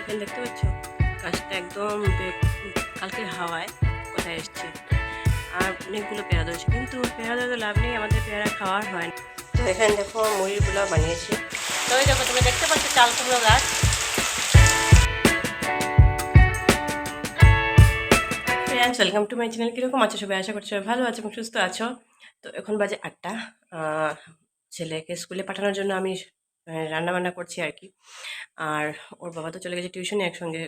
এখানে দেখতে পাচ্ছ গাছটা একদম কালকের হাওয়ায় কোথায় এসছে। আর অনেকগুলো পেয়ারা ধরেছে, কিন্তু পেয়ারা ধরে তো লাভ নেই, আমাদের পেয়ারা খাওয়ার হয় না। তো এখানে দেখো মুড়ির পোলাও বানিয়েছি। তো ওই দেখো তুমি দেখতে পাচ্ছ চাল কুমড়ো গাছ। Friends, welcome to my channel. কীরকম আছো সবাই? আশা করছি সবাই ভালো আছো এবং সুস্থ আছো। তো এখন বাজে 8টা। ছেলেকে স্কুলে পাঠানোর জন্য আমি রান্না বান্না করছি আর কি। আর ওর বাবা তো চলে গেছে টিউশনে, একসঙ্গে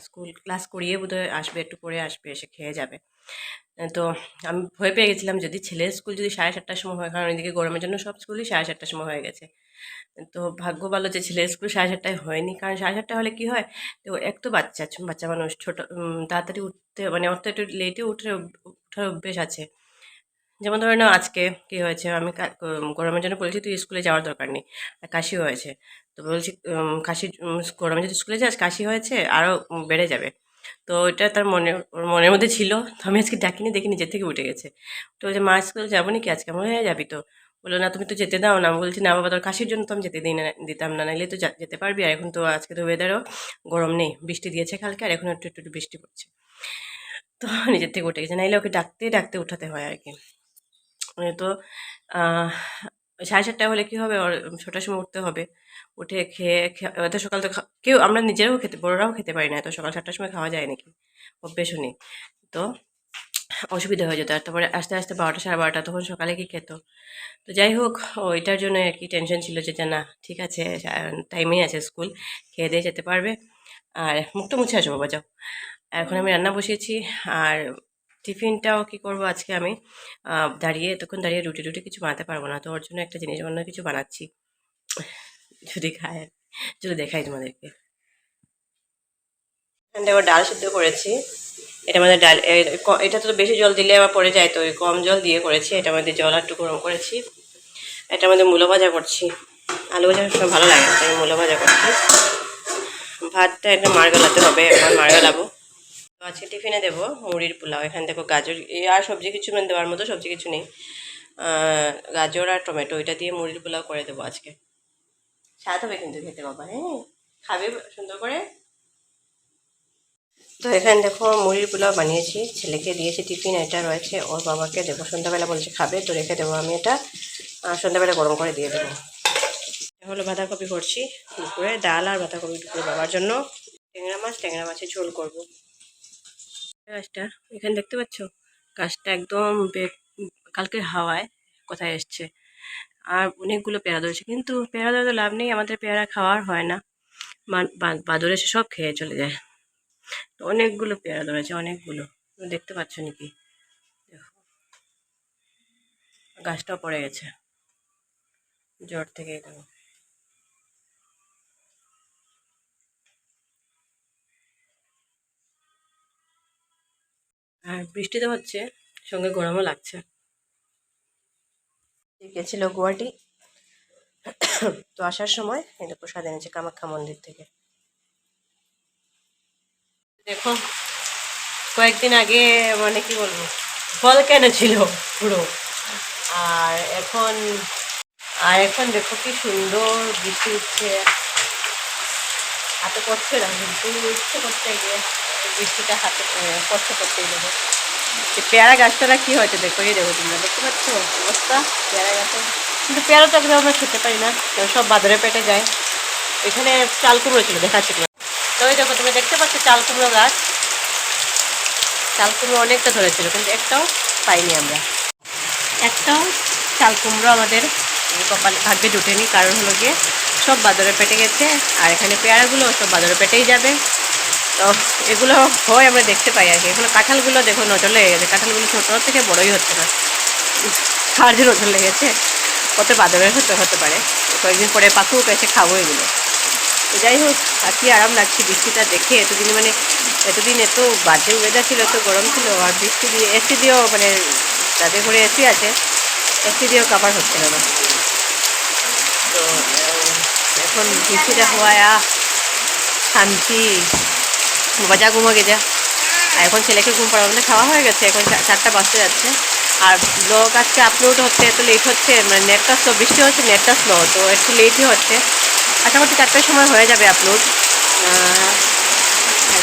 স্কুল ক্লাস করিয়ে বোধহয় আসবে, একটু পরে আসবে, এসে খেয়ে যাবে। তো আমি ভয় পেয়ে গেছিলাম যদি ছেলের স্কুল যদি 7:30টার সময় হয়, কারণ এদিকে গরমের জন্য সব স্কুলই 7:30টার সময় হয়ে গেছে। তো ভাগ্য ভালো যে ছেলের স্কুল 7:30টায় হয়নি, কারণ 7:30টা হলে কি হয়, তো এক তো বাচ্চা বাচ্চা মানুষ ছোট, তাড়াতাড়ি উঠতে মানে ওর তো একটু লেটে ওঠার অভ্যেস আছে। যেমন ধরে নাও আজকে কি হয়েছে, আমি গরমের জন্য বলেছি তুই স্কুলে যাওয়ার দরকার নেই, আর কাশি হয়েছে। তো বলছি কাশি, গরমে যদি স্কুলে যাস কাশি হয়েছে আরও বেড়ে যাবে। তো এটা তার ওর মনের মধ্যে ছিল। তো আমি আজকে ডাকিনি, দেখি নিজের থেকে উঠে গেছে। তো বলছে মা স্কুল যাবো নাকি আজকে? আমার হয়ে যাবি তো? বললো না তুমি তো যেতে দাও না। আমি বলছি না বাবা, তোর কাশির জন্য তো আমি যেতে দিতাম না, নাইলে তো যেতে পারবি। আর এখন তো আজকে তো ওয়েদারও গরম নেই, বৃষ্টি দিয়েছে কালকে, আর এখন একটু একটু একটু বৃষ্টি পড়ছে। তো নিজের থেকে উঠে গেছে, নাইলে ওকে ডাকতে ডাকতে উঠাতে হয় আর কি। তো আহ 7:30 হলে কি হবে, ওর 6টার সময় উঠতে হবে। উঠে খেয়ে এত সকাল তো কেউ, আমরা নিজেরাও খেতে, বড়রাও খেতে পারি না এত সকাল 7টার সময়, খাওয়া যায় নাকি? অভ্যেসও নেই। তো অসুবিধা হয়ে যেত। আর তারপরে আস্তে আস্তে 12টা 12:30, তখন সকালে কি খেত? তো যাই হোক, ওইটার জন্য আর কি টেনশন ছিল যে না ঠিক আছে, টাইমেই আছে স্কুল, খেয়ে দিয়ে যেতে পারবে। আর মুখটা মুছে আসবো বাবা, যাও। এখন আমি রান্না বসিয়েছি। আর টিফিনটাও কি করব আজকে আমি, তখন দাঁড়িয়ে রুটি টুটি কিছু বানাতে পারবো না, তো ওর জন্য একটা জিনিস অন্য কিছু বানাচ্ছি, যদি খায়। যদি দেখাই তোমাদেরকে। দেখো ডাল সিদ্ধ করেছি। এটা আমাদের ডাল, এটা তো বেশি জল দিলে আবার পড়ে যায়, তো ওই কম জল দিয়ে করেছি। এটা মধ্যে জল একটু গরম করেছি। এটার মধ্যে মূলো ভাজা করছি। আলু ভাজা সব ভালো লাগে না, তাই মূলো ভাজা করছি। ভাতটা একটা মার গলাতে হবে, এখন মার গলাবো। তো আজকে টিফিনে দেবো মুড়ির পোলাও। এখানে দেখো গাজর, আর সবজি কিছু মানে দেওয়ার মতো সবজি কিছু নেই। গাজর আর টমেটো, এটা দিয়ে মুড়ির পোলাও করে দেবো আজকে। স্বাদ হবে কিন্তু খেতে বাবা, হ্যাঁ খাবে সুন্দর করে। তো এখানে দেখো মুড়ির পোলাও বানিয়েছি, ছেলেকে দিয়েছি টিফিন, এটা রয়েছে, ওর বাবাকে দেবো। সন্ধ্যাবেলা বলছে খাবে, তো রেখে দেবো আমি এটা, সন্ধ্যাবেলা গরম করে দিয়ে দেবো। এটা হলো বাঁধাকপি করছি দুপুরে, ডাল আর বাঁধাকপি দুপুরে বাবার জন্য। ট্যাংরা মাছের ঝোল করবো। গাছটা এখানে দেখতে পাচ্ছ, গাছটা একদম কালকের হাওয়ায় কোথায় এসছে। আর অনেকগুলো পেয়ারা ধরেছে, কিন্তু পেয়ারা ধরে তো লাভ নেই, আমাদের পেয়ারা খাওয়ার হয় না। বাদর এসে সব খেয়ে চলে যায়। তো অনেকগুলো পেয়ারা ধরেছে, অনেকগুলো। তুমি দেখতে পাচ্ছ নাকি? দেখো, গাছটাও পড়ে গেছে জ্বর থেকে। দেখো, আর বৃষ্টি তো হচ্ছে, সঙ্গে গরমও লাগছে। গেছিল গুয়াহাটি, তো আসার সময় এটা প্রসাদ এনেছে কামাখ্যা মন্দির থেকে। দেখো, কয়েকদিন আগে মানে কি বলবো, ফল কেন ছিল পুরো। আর এখন দেখো কি সুন্দর বৃষ্টি উঠছে। হাতে পড়ছে না, কিন্তু ইচ্ছে করছে গিয়ে বৃষ্টিটা হাতে পড়তেই দেবো। পেয়ারা গাছটা কি হয়েছে দেখো, এই দেখো তোমরা দেখতে পাচ্ছ অবস্থা পেয়ারা গাছের। কিন্তু পেয়ারা তো একদম আমরা খেতে পারি না, সব বাজারে পেটে যায়। এখানে চাল কুমড়ো ছিল, দেখাচ্ছি। তো ওই দেখো তুমি দেখতে পাচ্ছ চাল কুমড়ো গাছ। চাল কুমড়ো অনেকটা ধরেছিল, কিন্তু একটাও পাইনি আমরা। একটাও চাল কুমড়ো আমাদের কপালে ভাগ্যে জুটেনি, কারণ হলো গিয়ে সব বাজারে পেটে গেছে। আর এখানে পেয়ারাগুলো সব বাজারে পেটেই যাবে। তো এগুলো হয় আমরা দেখতে পাই আর কি। এগুলো কাঁঠালগুলো দেখো নজর লেগে গেছে, কাঁঠালগুলো ছোটো থেকে বড়োই হচ্ছে না, কার যে নজর লেগেছে, কত বাজারে হতে পারে। কয়েকদিন পরে পাকুক, এসে খাবো এগুলো। তো যাই হোক, আর কি আরাম লাগছে বৃষ্টিটা দেখে। এতদিন এত বাজে ওয়েদার ছিল, এত গরম ছিল, আর বৃষ্টি দিয়ে এসি দিয়েও মানে যাদের ঘরে এসি আছে, এসি দিয়েও কাভার হচ্ছিল না। তো এখন বৃষ্টিটা হওয়ায় শান্তি, মজা ঘুমোকে যা। আর এখন ছেলেকে ঘুম পাড়ার মধ্যে খাওয়া হয়ে গেছে, এখন 4টা বাজতে যাচ্ছে। আর ব্লগ আজকে আপলোড হচ্ছে এত লেট হচ্ছে, মানে নেটটা স্লো, বৃষ্টি হচ্ছে, নেটটা স্লো, তো একটু লেটই হচ্ছে। আশা করছি 4টার সময় হয়ে যাবে আপলোড।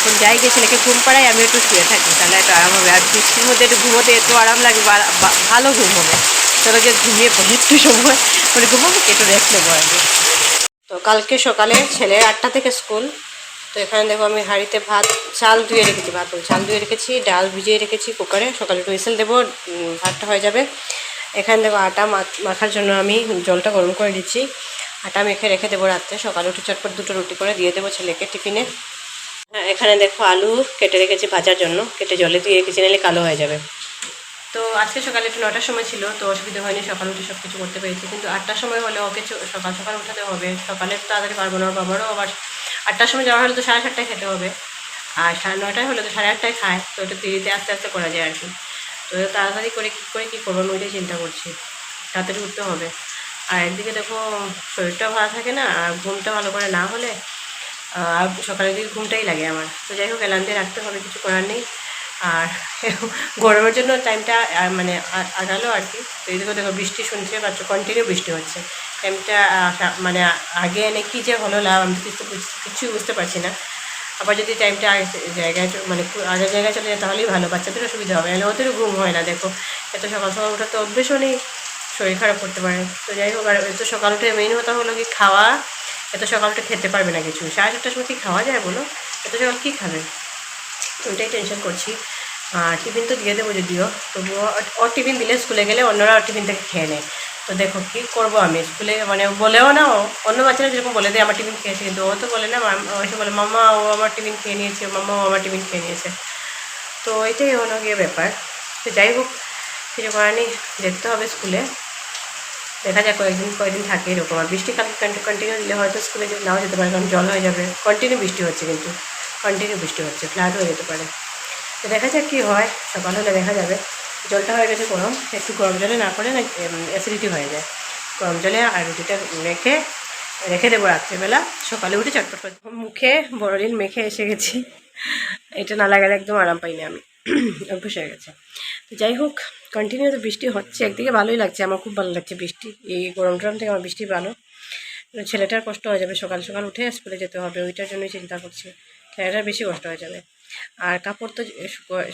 এখন যাই গিয়ে ছেলেকে ঘুম পাড়াই, আমি একটু শুয়ে থাকি, তাহলে একটু আরাম হবে। আর বৃষ্টির মধ্যে একটু ঘুমোতে এত আরাম লাগে, ভালো ঘুম হবে। চলো গিয়ে ঘুমিয়ে পড়ে একটু সময়, মানে ঘুমাবো একটু রেস্ট নেবো আগে। তো কালকে সকালে ছেলের 8টা থেকে স্কুল। তো এখানে দেখো আমি হাঁড়িতে চাল ধুয়ে রেখেছি, চাল ধুয়ে রেখেছি, ডাল ভিজিয়ে রেখেছি কুকারে, সকালে একটু হুইসেল দেবো, ভাতটা হয়ে যাবে। এখানে দেখো আটা মাখার জন্য আমি জলটা গরম করে দিচ্ছি। আটা মেখে রেখে দেবো রাত্রে, সকালে উঠে চটপট 2টো রুটি করে দিয়ে দেবো ছেলেকে টিফিনে। হ্যাঁ, এখানে দেখো আলু কেটে রেখেছি ভাজার জন্য, কেটে জলে দিয়ে রেখেছি, নাহলে কালো হয়ে যাবে। তো আজকে সকালে একটু 9টার সময় ছিল, তো অসুবিধা হয়নি, সকাল উঠে সব কিছু করতে পেরেছি। কিন্তু 8টার সময় হলে ওকে সকাল সকাল উঠাতে হবে, সকালে তাড়াতাড়ি পারবো না। বাবারও আবার 8টার সময় যাওয়া হলে তো 7:30টায় খেতে হবে, আর 9:30টায় হলে তো 8:30টায় খায়, তো একটু দেরিতে আস্তে আস্তে করা যায় আর কি। তো তাড়াতাড়ি করে কী করবো আমি ওইটাই চিন্তা করছি, তাড়াতাড়ি উঠতে হবে। আর একদিকে দেখো শরীরটাও ভালো থাকে না, আর ঘুমটা ভালো করে না হলে আর সকালের দিকে ঘুমটাই লাগে আমার। তো যাই হোক অ্যালার্ম দিয়ে রাখতে হবে, কিছু করার নেই। আর গরমের জন্য টাইমটা মানে আগালো আর কি। তো এইদিকে দেখো বৃষ্টি শুনছে পাচ্ছ, কন্টিনিউ বৃষ্টি হচ্ছে। টাইমটা মানে আগে এনে কী যে হলো লাভ, আমি কিছুই বুঝতে পারছি না। আবার যদি টাইমটা জায়গায় মানে আগের জায়গায় চলে যায় তাহলেই ভালো, বাচ্চাদেরও সুবিধা হবে, নাহলে ওদেরও ঘুম হয় না। দেখো এত সকাল সকাল ওঠার তো অভ্যেসও নেই, শরীর খারাপ করতে পারে। তো যাই হোক, আর এত সকাল উঠে মেইন কথা হলো কি খাওয়া, এত সকাল উঠে খেতে পারবে না কিছু, 7:30টার সময় কি খাওয়া যায় বলো? এত সকাল কী খাবে? ওইটাই টেনশন করছি। টিফিন তো দিয়ে দেবো যদিও, তবুও ওর টিফিন দিলে স্কুলে গেলে অন্যরা টিফিন থেকে খেয়ে নেয়। তো দেখো কী করবো আমি, স্কুলে মানে বলেও না, অন্য বাচ্চারা যেরকম বলে দেয় আমার টিফিন খেয়েছে, কিন্তু ও তো বলে না, ও এসে বলে মাম্মা ও আমার টিফিন খেয়ে নিয়েছে, মাম্মা ও আমার টিফিন খেয়ে নিয়েছে। তো এটাই হলো গিয়ে ব্যাপার। তো যাই হোক, কিছু করার নেই, যেতে হবে স্কুলে। দেখা যায় কয়েকদিন থাকে এরকম। আর বৃষ্টি কালকে কন্টিনিউ দিলে হয়তো স্কুলে নাও যেতে পারে, কারণ জল হয়ে যাবে। কন্টিনিউ বৃষ্টি হচ্ছে, কিন্তু কন্টিনিউ বৃষ্টি হচ্ছে, ফ্লাড হয়ে যেতে পারে। তো দেখা যাক কী হয়, সকাল হলে দেখা যাবে। জলটা হয়ে গেছে গরম, একটু গরম জলে না করে না অ্যাসিডিটি হয়ে যায়। গরম জলে আর রুটিটা রেখে দেবো রাত্রিবেলা, সকালে উঠে চটপট করে মুখে বড়দিন মেখে এসে গেছি। এটা না লাগালে একদম আরাম পাইনি আমি, অভ্যেস হয়ে গেছে। তো যাই হোক, কন্টিনিউ তো বৃষ্টি হচ্ছে, একদিকে ভালোই লাগছে, আমার খুব ভালো লাগছে বৃষ্টি, এই গরম টরম থেকে আমার বৃষ্টি ভালো। ছেলেটার কষ্ট হয়ে যাবে, সকাল সকাল উঠে স্কুলে যেতে হবে, ওইটার জন্যই চিন্তা করছি। ছেলেটার বেশি কষ্ট হয়ে যাবে। আর কাপড় তো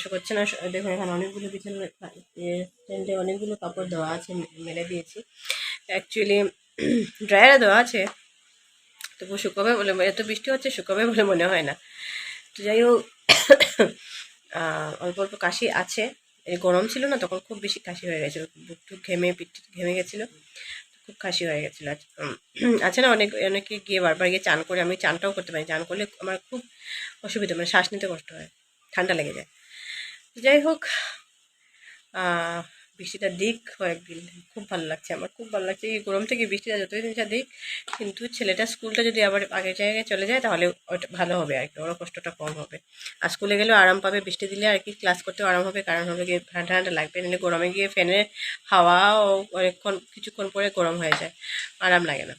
শুকোচ্ছে না। দেখুন এখানে অনেকগুলো বিছানা স্ট্যান্ডে অনেকগুলো কাপড় দেওয়া আছে, মেলে দিয়েছি। অ্যাকচুয়ালি ড্রায়ারে দেওয়া আছে, তবু শুকোবে বলে, এত বৃষ্টি হচ্ছে শুকোবে বলে মনে হয় না। তো যাই হোক, অল্প অল্প কাশি আছে। এই গরম ছিল না, তখন খুব বেশি কাশি হয়ে গেছিলো, বুক টুক ঘেমে পিঠ ঘেমে গেছিলো, খুব কাশি হয়ে গেছিলো। আছে না অনেকে গিয়ে বারবার গিয়ে চান করে, আমি চানটাও করতে পারি, চান করলে আমার খুব অসুবিধা, মানে শ্বাস নিতে কষ্ট হয়, ঠান্ডা লেগে যায়। যাই হোক, বৃষ্টিটা দিক কয়েকদিন, খুব ভালো লাগছে, আমার খুব ভালো লাগছে। এই গরম থেকে বৃষ্টিটা যতদিন যা দিক, কিন্তু ছেলেটা স্কুলটা যদি আবার আগের জায়গায় চলে যায় তাহলে ওটা ভালো হবে আর কি, ওরা কষ্টটা কম হবে। আর স্কুলে গেলেও আরাম পাবে, বৃষ্টি দিলে আর কি ক্লাস করতেও আরাম হবে, কারণ হলো গিয়ে ঠান্ডা ঠান্ডা লাগবে, নাহলে গরমে গিয়ে ফ্যানের হাওয়াও কিছুক্ষণ পরে গরম হয়ে যায়, আরাম লাগে না।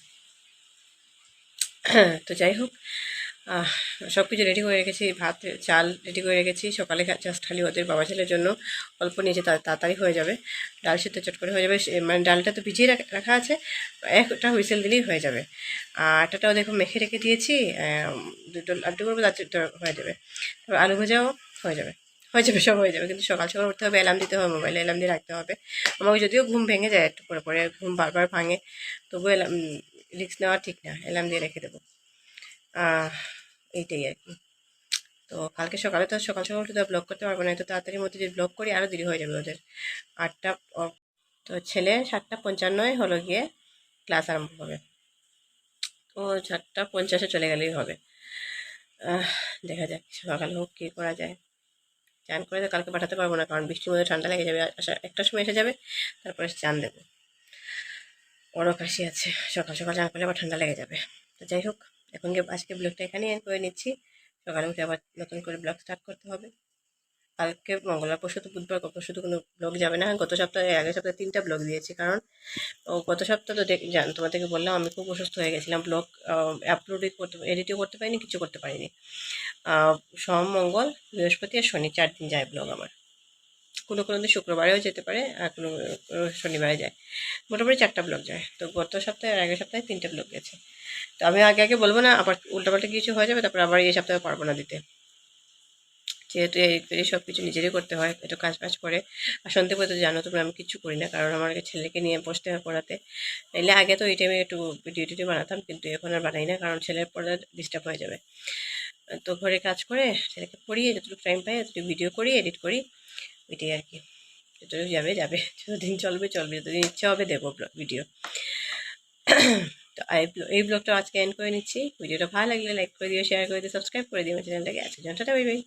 তো যাই হোক, সব কিছু রেডি করে রেখেছি, ভাত চাল রেডি করে রেখেছি, সকালে জাস্ট খালি ওদের বাবা ছেলের জন্য অল্প নিয়েছে, তাড়াতাড়ি হয়ে যাবে, ডাল সিদ্ধ চট করে হয়ে যাবে। মানে ডালটা তো ভিজিয়ে রাখা আছে, একটা হুইসেল দিলেই হয়ে যাবে। আর আটাটাও দেখো মেখে রেখে দিয়েছি, দুটো লাড্ডু করবো, তার হয়ে যাবে। তারপর আলু ভাজাও হয়ে যাবে, সব হয়ে যাবে। কিন্তু সকাল সকাল উঠতে হবে, অ্যালার্ম দিতে হবে, মোবাইলে অ্যালার্ম দিয়ে রাখতে হবে। আমাকে যদিও ঘুম ভেঙে যায় একটু পরে পরে, ঘুম বারবার ভাঙে, তবুও রিস্ক নেওয়া ঠিক না, অ্যালার্ম দিয়ে রেখে দেবো। এইটাই আর কি। তো কালকে সকালে তো সকাল সকাল উঠে তো ব্লগ করতে পারবো না, এত তাড়াতাড়ির মধ্যে যদি ব্লগ করি আরও দেরি হয়ে যাবে ওদের। 8টা, তো ছেলে 7:55 হলো গিয়ে ক্লাস আরম্ভ হবে, তো 7:50 চলে গেলেই হবে। দেখা যাক সকালে হোক কী করা যায়। চান করে তো কালকে পাঠাতে পারবো না, কারণ বৃষ্টির মধ্যে ঠান্ডা লেগে যাবে, একটার সময় এসে যাবে, তারপরে চান দেবো, বড় কাশি আছে, সকাল সকাল চান করলে আবার ঠান্ডা লেগে যাবে। তো যাই হোক, এখন গিয়ে আজকে ব্লগটা এখানেই এন্ড করে নিচ্ছি, সকালে উঠে আবার নতুন করে ব্লগ স্টার্ট করতে হবে। কালকে মঙ্গলবার, পরশু তো বুধবার, পরশু তো কোনো ব্লগ যাবে না। গত সপ্তাহে, আগের সপ্তাহে 3টা ব্লগ দিয়েছি, কারণ গত সপ্তাহ তো তোমাদেরকে বললাম আমি খুব অসুস্থ হয়ে গেছিলাম, ব্লগ এডিটও করতে পারিনি, কিছু করতে পারিনি। সোম, মঙ্গল, বৃহস্পতি আর শনি 4 দিন যায় ব্লগ আমার। কোনো দিন শুক্রবারেও যেতে পারে, আর কোনো শনিবারে যায়, মোটামুটি 4টা ব্লগ যায়। তো গত সপ্তাহে আর আগের সপ্তাহে 3টে ব্লগ গেছে। তো আমি আগে বলবো না, আবার উল্টাপাল্টা কিছু হয়ে যাবে, তারপর আবার এই সপ্তাহে পারবো না দিতে। যেহেতু এডিট করে সব কিছু নিজেরই করতে হয়, একটু কাজ বাজ করে। আর সন্ধে পর্যন্ত জানো তোমরা আমি কিচ্ছু করি না, কারণ আমার ছেলেকে নিয়ে বসতে হয় পড়াতে। নাহলে আগে তো এই টাইমে একটু ভিডিও টিডিও বানাতাম, কিন্তু এখন আর বানাই না, কারণ ছেলের পড়া ডিস্টার্ব হয়ে যাবে। তো ঘরে কাজ করে ছেলেকে পড়িয়ে যতটুকু টাইম পাই ততটুকু ভিডিও করি, এডিট করি, এটাই আর কি। যতটুকু যাবে যাবে, যতদিন চলবে চলবে, যতদিন ইচ্ছা হবে দেবো ভিডিও। তো এই ব্লগটা আজকে এন্ড করে নিচ্ছি। ভিডিওটা ভালো লাগলে লাইক করে দিও, শেয়ার করে দিও, সাবস্ক্রাইব করে দিও আমার চ্যানেলটাকে। আজকে জন্য বাই বাই।